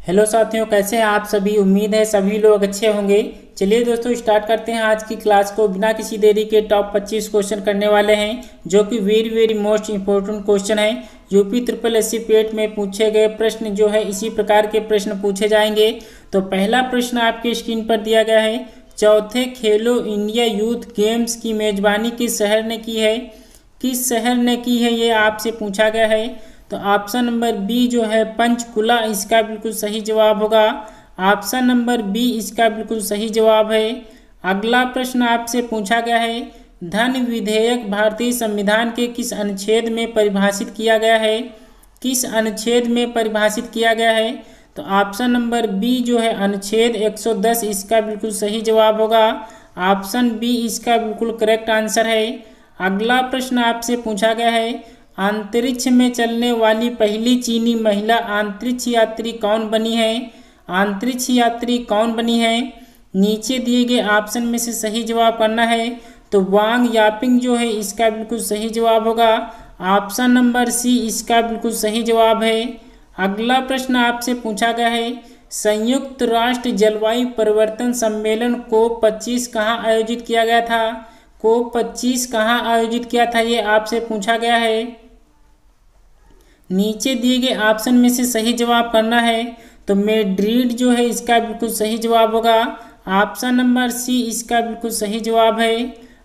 Hello साथियों, कैसे हैं आप सभी। उम्मीद है सभी लोग अच्छे होंगे। चलिए दोस्तों, स्टार्ट करते हैं आज की क्लास को। बिना किसी देरी के टॉप 25 क्वेश्चन करने वाले हैं, जो कि very very most important question है। यूपी ट्रिपल एससी पेट में पूछे गए प्रश्न जो है इसी प्रकार के प्रश्न पूछे जाएंगे। तो पहला प्रश्न आपकी स्क्रीन पर दिया गया है। चौथे खेलो इंडिया यूथ गेम्स की मेजबानी किस शहर ने की है। किस शहर ने की है, ये आपसे पूछा गया है। तो ऑप्शन नंबर बी जो है पंचकुला, इसका बिल्कुल सही जवाब होगा। ऑप्शन नंबर बी इसका बिल्कुल सही जवाब है। अगला प्रश्न आपसे पूछा गया है। धन विधेयक भारतीय संविधान के किस अनुच्छेद में परिभाषित किया गया है। किस अनुच्छेद में परिभाषित किया गया है। तो ऑप्शन नंबर बी जो है अनुच्छेद 110, इसका बिल्कुल सही जवाब होगा। ऑप्शन बी इसका बिल्कुल करेक्ट आंसर है। अगला प्रश्न आपसे पूछा गया है। अंतरिक्ष में चलने वाली पहली चीनी महिला अंतरिक्ष यात्री कौन बनी है। अंतरिक्ष यात्री कौन बनी है। नीचे दिए गए ऑप्शन में से सही जवाब करना है। तो वांग यापिंग जो है इसका बिल्कुल सही जवाब होगा। ऑप्शन नंबर सी इसका बिल्कुल सही जवाब है। अगला प्रश्न आपसे पूछा गया है। संयुक्त राष्ट्र जलवायु परिवर्तन सम्मेलन COP25 कहाँ आयोजित किया गया था। COP25 कहाँ आयोजित किया था, ये आपसे पूछा गया है। नीचे दिए गए ऑप्शन में से सही जवाब करना है। तो मैड्रिड जो है इसका बिल्कुल सही जवाब होगा। ऑप्शन नंबर सी इसका बिल्कुल सही जवाब है।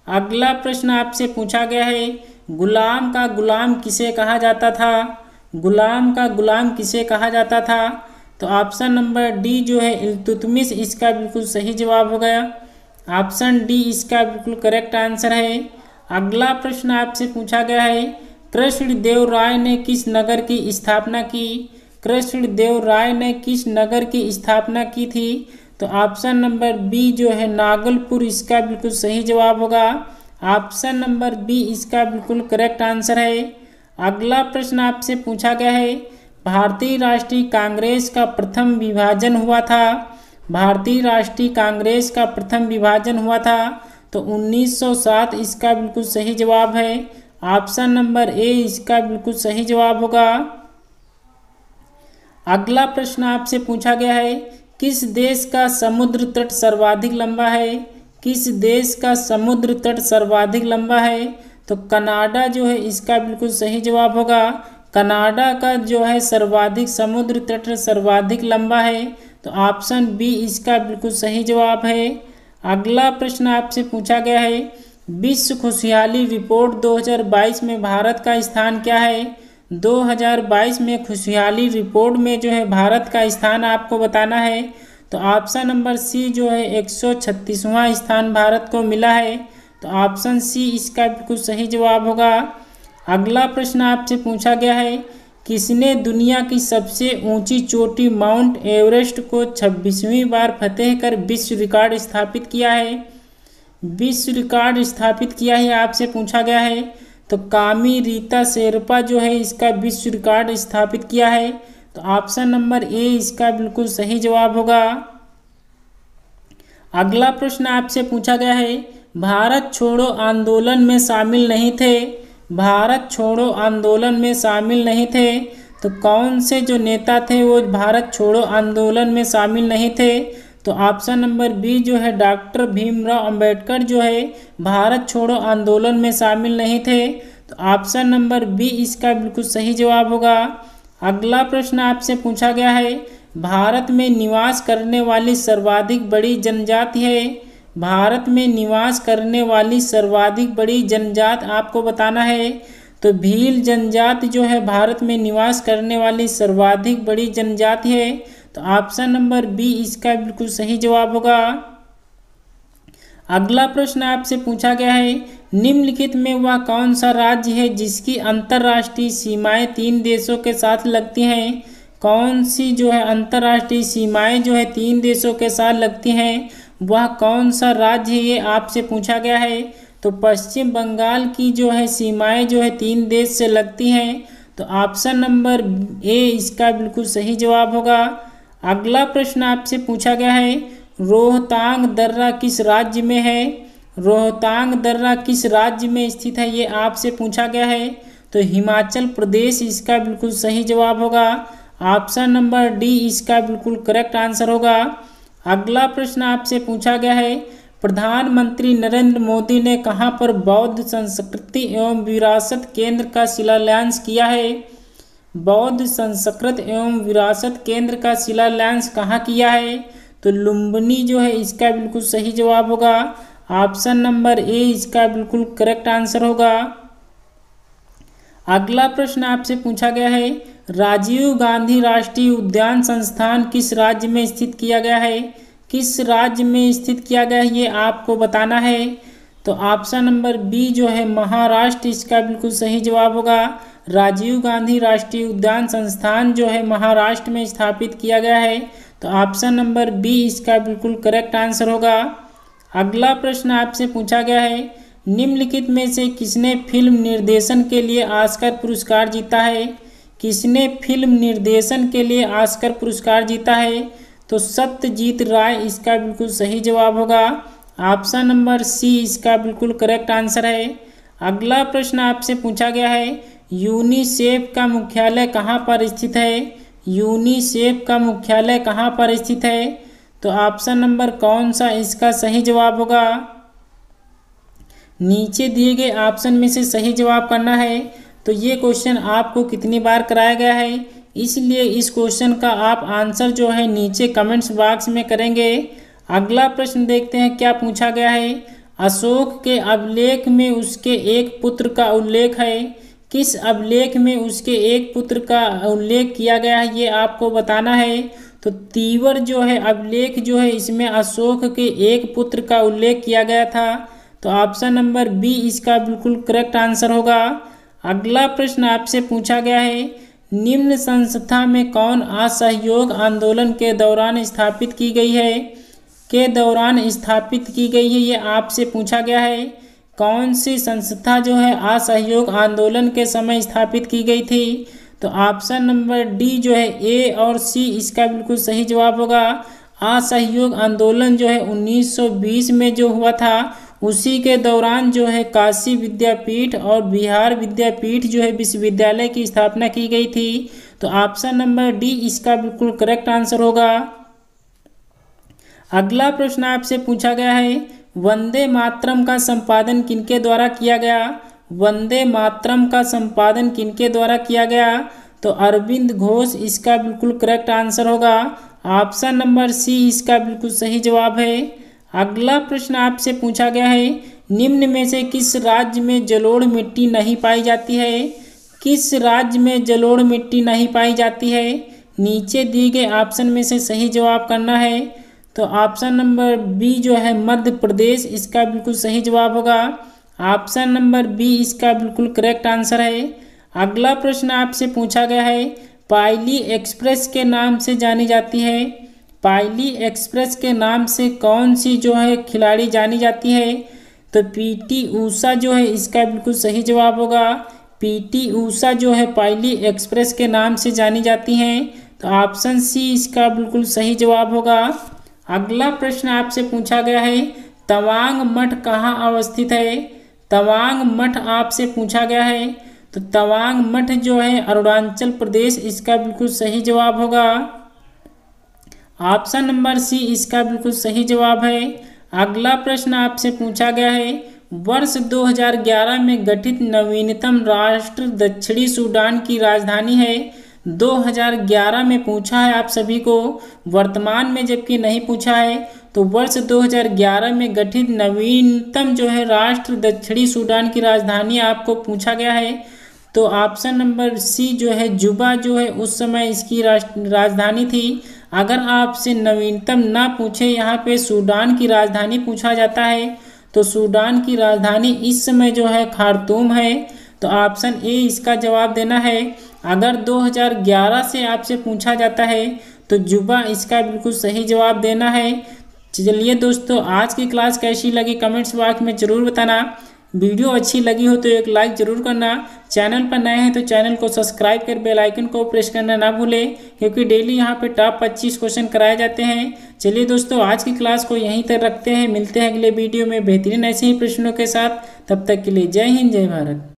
अगला प्रश्न आपसे पूछा गया है। गुलाम का गुलाम किसे कहा जाता था। गुलाम का गुलाम किसे कहा जाता था। तो ऑप्शन नंबर डी जो है इल्तुतमिश, इसका बिल्कुल सही जवाब हो गया। ऑप्शन डी इसका बिल्कुल करेक्ट आंसर है। अगला प्रश्न आपसे पूछा गया है। कृष्णदेव राय ने किस नगर की स्थापना की। कृष्णदेव राय ने किस नगर की स्थापना की थी। तो ऑप्शन नंबर बी जो है नागलपुर, इसका बिल्कुल सही जवाब होगा। ऑप्शन नंबर बी इसका बिल्कुल करेक्ट आंसर है। अगला प्रश्न आपसे पूछा गया है। भारतीय राष्ट्रीय कांग्रेस का प्रथम विभाजन हुआ था। भारतीय राष्ट्रीय कांग्रेस का प्रथम विभाजन हुआ था। तो 1907, इसका बिल्कुल सही जवाब है। ऑप्शन नंबर ए इसका बिल्कुल सही जवाब होगा। अगला प्रश्न आपसे पूछा गया है। किस देश का समुद्र तट सर्वाधिक लंबा है। किस देश का समुद्र तट सर्वाधिक लंबा है। तो कनाडा जो है इसका बिल्कुल सही जवाब होगा। कनाडा का जो है सर्वाधिक समुद्र तट सर्वाधिक लंबा है। तो ऑप्शन बी इसका बिल्कुल सही जवाब है। अगला प्रश्न आपसे पूछा गया है। विश्व खुशहाली रिपोर्ट 2022 में भारत का स्थान क्या है। 2022 में खुशहाली रिपोर्ट में जो है भारत का स्थान आपको बताना है। तो ऑप्शन नंबर सी जो है 136वां स्थान भारत को मिला है। तो ऑप्शन सी इसका बिल्कुल सही जवाब होगा। अगला प्रश्न आपसे पूछा गया है। किसने दुनिया की सबसे ऊंची चोटी माउंट एवरेस्ट को 26वीं बार फतेह कर विश्व रिकॉर्ड स्थापित किया है। विश्व रिकॉर्ड स्थापित किया है आपसे पूछा गया है। तो कामी रीता शेरपा जो है इसका विश्व रिकॉर्ड स्थापित किया है। तो ऑप्शन नंबर ए इसका बिल्कुल सही जवाब होगा। अगला प्रश्न आपसे पूछा गया है। भारत छोड़ो आंदोलन में शामिल नहीं थे। भारत छोड़ो आंदोलन में शामिल नहीं थे। तो कौन से जो नेता थे वो भारत छोड़ो आंदोलन में शामिल नहीं थे। तो ऑप्शन नंबर बी जो है डॉक्टर भीमराव अंबेडकर जो है भारत छोड़ो आंदोलन में शामिल नहीं थे। तो ऑप्शन नंबर बी इसका बिल्कुल सही जवाब होगा। अगला प्रश्न आपसे पूछा गया है। भारत में निवास करने वाली सर्वाधिक बड़ी जनजाति है। भारत में निवास करने वाली सर्वाधिक बड़ी जनजाति आपको बताना है। तो भील जनजाति जो है भारत में निवास करने वाली सर्वाधिक बड़ी जनजाति है। तो ऑप्शन नंबर बी इसका बिल्कुल सही जवाब होगा। अगला प्रश्न आपसे पूछा गया है। निम्नलिखित में वह कौन सा राज्य है जिसकी अंतर्राष्ट्रीय सीमाएं 3 देशों के साथ लगती हैं। कौन सी जो है अंतर्राष्ट्रीय सीमाएं जो है 3 देशों के साथ लगती हैं, वह कौन सा राज्य है, ये आपसे पूछा गया है। तो पश्चिम बंगाल की जो है सीमाएं जो है 3 देश से लगती हैं। तो ऑप्शन नंबर ए इसका बिल्कुल सही जवाब होगा। अगला प्रश्न आपसे पूछा गया है। रोहतांग दर्रा किस राज्य में है। रोहतांग दर्रा किस राज्य में स्थित है, ये आपसे पूछा गया है। तो हिमाचल प्रदेश इसका बिल्कुल सही जवाब होगा। ऑप्शन नंबर डी इसका बिल्कुल करेक्ट आंसर होगा। अगला प्रश्न आपसे पूछा गया है, प्रधानमंत्री नरेंद्र मोदी ने कहां पर बौद्ध संस्कृति एवं विरासत केंद्र का शिलान्यास किया है? बौद्ध संस्कृति एवं विरासत केंद्र का शिलान्यास कहाँ किया है? तो लुम्बिनी जो है इसका बिल्कुल सही जवाब होगा। ऑप्शन नंबर ए इसका बिल्कुल करेक्ट आंसर होगा। अगला प्रश्न आपसे पूछा गया है, राजीव गांधी राष्ट्रीय उद्यान संस्थान किस राज्य में स्थित किया गया है? किस राज्य में स्थित किया गया है ये आपको बताना है। तो ऑप्शन नंबर बी जो है महाराष्ट्र इसका बिल्कुल सही जवाब होगा। राजीव गांधी राष्ट्रीय उद्यान संस्थान जो है महाराष्ट्र में स्थापित किया गया है। तो ऑप्शन नंबर बी इसका बिल्कुल करेक्ट आंसर होगा। अगला प्रश्न आपसे पूछा गया है, निम्नलिखित में से किसने फिल्म निर्देशन के लिए ऑस्कर पुरस्कार जीता है? किसने फिल्म निर्देशन के लिए ऑस्कर पुरस्कार जीता है? तो सत्यजीत राय इसका बिल्कुल सही जवाब होगा। ऑप्शन नंबर सी इसका बिल्कुल करेक्ट आंसर है। अगला प्रश्न आपसे पूछा गया है, यूनिसेफ का मुख्यालय कहाँ पर स्थित है? यूनिसेफ का मुख्यालय कहाँ पर स्थित है? तो ऑप्शन नंबर कौन सा इसका सही जवाब होगा? नीचे दिए गए ऑप्शन में से सही जवाब करना है। तो ये क्वेश्चन आपको कितनी बार कराया गया है, इसलिए इस क्वेश्चन का आप आंसर जो है नीचे कमेंट्स बॉक्स में करेंगे। अगला प्रश्न देखते हैं क्या पूछा गया है, अशोक के अभिलेख में उसके एक पुत्र का उल्लेख है। किस अभिलेख में उसके एक पुत्र का उल्लेख किया गया है ये आपको बताना है। तो तीवर जो है अभिलेख जो है इसमें अशोक के एक पुत्र का उल्लेख किया गया था। तो ऑप्शन नंबर बी इसका बिल्कुल करेक्ट आंसर होगा। अगला प्रश्न आपसे पूछा गया है, निम्न संस्था में कौन असहयोग आंदोलन के दौरान स्थापित की गई है? के दौरान स्थापित की गई है ये आपसे पूछा गया है। कौन सी संस्था जो है असहयोग आंदोलन के समय स्थापित की गई थी? तो ऑप्शन नंबर डी जो है ए और सी इसका बिल्कुल सही जवाब होगा। असहयोग आंदोलन जो है 1920 में जो हुआ था उसी के दौरान जो है काशी विद्यापीठ और बिहार विद्यापीठ जो है विश्वविद्यालय की स्थापना की गई थी। तो ऑप्शन नंबर डी इसका बिल्कुल करेक्ट आंसर होगा। अगला प्रश्न आपसे पूछा गया है, वंदे मातरम का संपादन किनके द्वारा किया गया? वंदे मातरम का संपादन किनके द्वारा किया गया? तो अरविंद घोष इसका बिल्कुल करेक्ट आंसर होगा। ऑप्शन नंबर सी इसका बिल्कुल सही जवाब है। अगला प्रश्न आपसे पूछा गया है, निम्न में से किस राज्य में जलोढ़ मिट्टी नहीं पाई जाती है? किस राज्य में जलोढ़ मिट्टी नहीं पाई जाती है? नीचे दिए गए ऑप्शन में से सही जवाब करना है। तो ऑप्शन नंबर बी जो है मध्य प्रदेश इसका बिल्कुल सही जवाब होगा। ऑप्शन नंबर बी इसका बिल्कुल करेक्ट आंसर है। अगला प्रश्न आपसे पूछा गया है, पायली एक्सप्रेस के नाम से जानी जाती है। पायली एक्सप्रेस के नाम से कौन सी जो है खिलाड़ी जानी जाती है? तो पीटी ऊषा जो है इसका बिल्कुल सही जवाब होगा। पीटी ऊषा जो है पायली एक्सप्रेस के नाम से जानी जाती हैं। तो ऑप्शन सी इसका बिल्कुल सही जवाब होगा। अगला प्रश्न आपसे पूछा गया है, तवांग मठ कहाँ अवस्थित है? तवांग मठ आपसे पूछा गया है। तो तवांग मठ जो है अरुणाचल प्रदेश इसका बिल्कुल सही जवाब होगा। ऑप्शन नंबर सी इसका बिल्कुल सही जवाब है। अगला प्रश्न आपसे पूछा गया है, वर्ष 2011 में गठित नवीनतम राष्ट्र दक्षिणी सूडान की राजधानी है। 2011 में पूछा है आप सभी को, वर्तमान में जबकि नहीं पूछा है। तो वर्ष 2011 में गठित नवीनतम जो है राष्ट्र दक्षिणी सूडान की राजधानी आपको पूछा गया है। तो ऑप्शन नंबर सी जो है जुबा जो है उस समय इसकी राजधानी थी। अगर आपसे नवीनतम ना पूछे, यहाँ पे सूडान की राजधानी पूछा जाता है, तो सूडान की राजधानी इस समय जो है खार्तूम है। तो ऑप्शन ए इसका जवाब देना है। अगर 2011 से आपसे पूछा जाता है तो जुबा इसका बिल्कुल सही जवाब देना है। चलिए दोस्तों, आज की क्लास कैसी लगी कमेंट्स बॉक्स में ज़रूर बताना। वीडियो अच्छी लगी हो तो एक लाइक ज़रूर करना। चैनल पर नए हैं तो चैनल को सब्सक्राइब कर बेल आइकन को प्रेस करना ना भूलें, क्योंकि डेली यहाँ पे टॉप 25 क्वेश्चन कराए जाते हैं। चलिए दोस्तों, आज की क्लास को यहीं तक रखते हैं। मिलते हैं अगले वीडियो में बेहतरीन ऐसे ही प्रश्नों के साथ। तब तक के लिए जय हिंद, जय भारत।